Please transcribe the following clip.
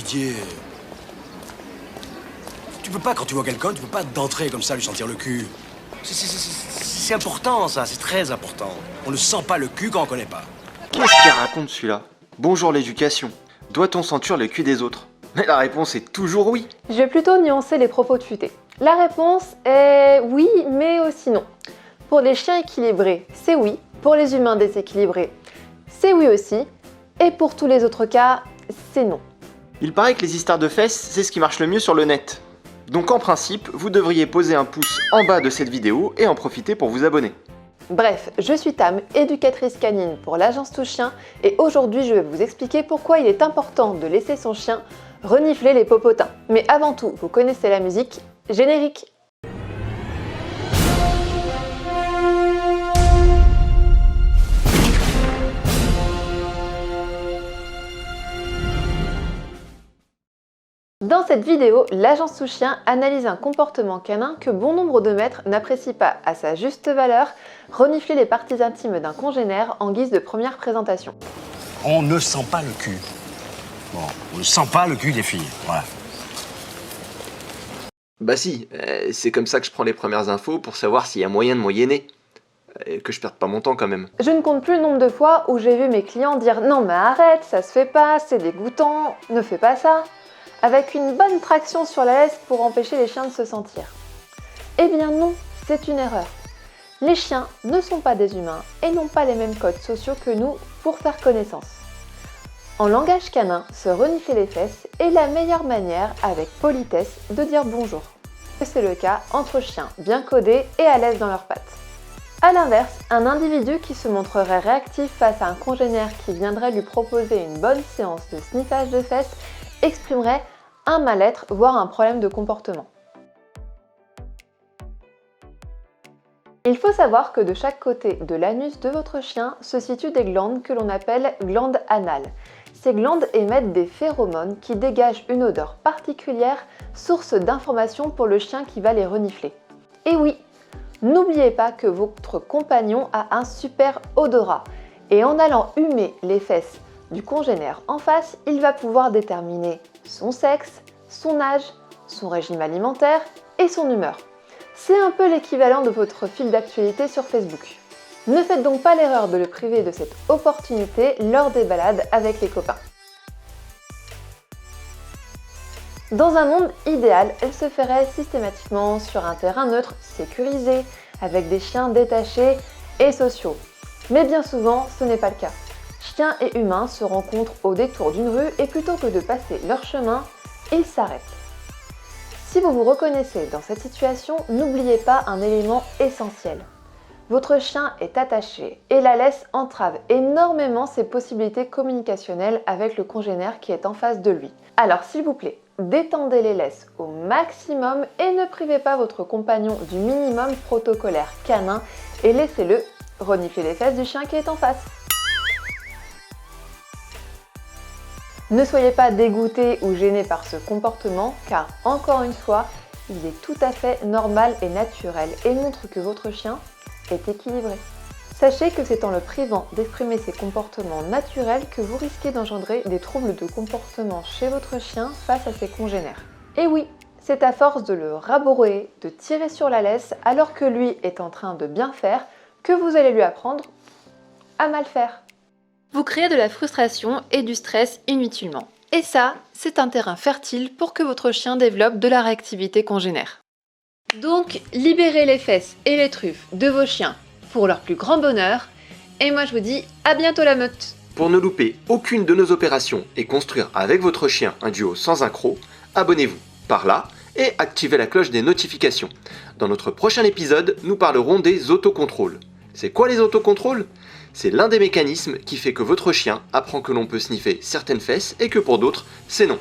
Didier. Tu peux pas, quand tu vois quelqu'un, tu peux pas d'entrer comme ça, lui sentir le cul. C'est important, ça, c'est très important. On ne sent pas le cul quand on connaît pas. Qu'est-ce qu'il raconte celui-là? Bonjour l'éducation. Doit-on sentir le cul des autres? Mais la réponse est toujours oui. Je vais plutôt nuancer les propos de futé. La réponse est oui, mais aussi non. Pour les chiens équilibrés, c'est oui. Pour les humains déséquilibrés, c'est oui aussi. Et pour tous les autres cas, c'est non. Il paraît que les histoires de fesses, c'est ce qui marche le mieux sur le net. Donc en principe, vous devriez poser un pouce en bas de cette vidéo et en profiter pour vous abonner. Bref, je suis Tam, éducatrice canine pour l'agence Touche Chien, et aujourd'hui je vais vous expliquer pourquoi il est important de laisser son chien renifler les popotins. Mais avant tout, vous connaissez la musique, générique! Dans cette vidéo, l'agence Touche Chien analyse un comportement canin que bon nombre de maîtres n'apprécient pas à sa juste valeur, renifler les parties intimes d'un congénère en guise de première présentation. On ne sent pas le cul. Bon, on ne sent pas le cul des filles, voilà. Bah si, c'est comme ça que je prends les premières infos pour savoir s'il y a moyen de moyenner. Que je perde pas mon temps quand même. Je ne compte plus le nombre de fois où j'ai vu mes clients dire « Non mais arrête, ça se fait pas, c'est dégoûtant, ne fais pas ça », avec une bonne traction sur la laisse pour empêcher les chiens de se sentir. Eh bien non, c'est une erreur. Les chiens ne sont pas des humains et n'ont pas les mêmes codes sociaux que nous pour faire connaissance. En langage canin, se renifler les fesses est la meilleure manière, avec politesse, de dire bonjour. C'est le cas entre chiens bien codés et à l'aise dans leurs pattes. A l'inverse, un individu qui se montrerait réactif face à un congénère qui viendrait lui proposer une bonne séance de sniffage de fesses exprimerait un mal-être, voire un problème de comportement. Il faut savoir que de chaque côté de l'anus de votre chien se situent des glandes que l'on appelle glandes anales. Ces glandes émettent des phéromones qui dégagent une odeur particulière, source d'information pour le chien qui va les renifler. Et oui, n'oubliez pas que votre compagnon a un super odorat, et en allant humer les fesses du congénère en face, il va pouvoir déterminer son sexe, son âge, son régime alimentaire et son humeur. C'est un peu l'équivalent de votre fil d'actualité sur Facebook. Ne faites donc pas l'erreur de le priver de cette opportunité lors des balades avec les copains. Dans un monde idéal, elle se ferait systématiquement sur un terrain neutre sécurisé, avec des chiens détachés et sociaux. Mais bien souvent, ce n'est pas le cas. Chiens et humains se rencontrent au détour d'une rue et plutôt que de passer leur chemin, ils s'arrêtent. Si vous vous reconnaissez dans cette situation, n'oubliez pas un élément essentiel. Votre chien est attaché et la laisse entrave énormément ses possibilités communicationnelles avec le congénère qui est en face de lui. Alors s'il vous plaît, détendez les laisses au maximum et ne privez pas votre compagnon du minimum protocolaire canin et laissez-le renifler les fesses du chien qui est en face. Ne soyez pas dégoûté ou gêné par ce comportement car, encore une fois, il est tout à fait normal et naturel et montre que votre chien est équilibré. Sachez que c'est en le privant d'exprimer ses comportements naturels que vous risquez d'engendrer des troubles de comportement chez votre chien face à ses congénères. Et oui, c'est à force de le rabrouer, de tirer sur la laisse alors que lui est en train de bien faire que vous allez lui apprendre à mal faire. Vous créez de la frustration et du stress inutilement. Et ça, c'est un terrain fertile pour que votre chien développe de la réactivité congénère. Donc, libérez les fesses et les truffes de vos chiens pour leur plus grand bonheur. Et moi, je vous dis à bientôt la meute. Pour ne louper aucune de nos opérations et construire avec votre chien un duo sans accroc, abonnez-vous par là et activez la cloche des notifications. Dans notre prochain épisode, nous parlerons des autocontrôles. C'est quoi les autocontrôles ? C'est l'un des mécanismes qui fait que votre chien apprend que l'on peut sniffer certaines fesses et que pour d'autres, c'est non.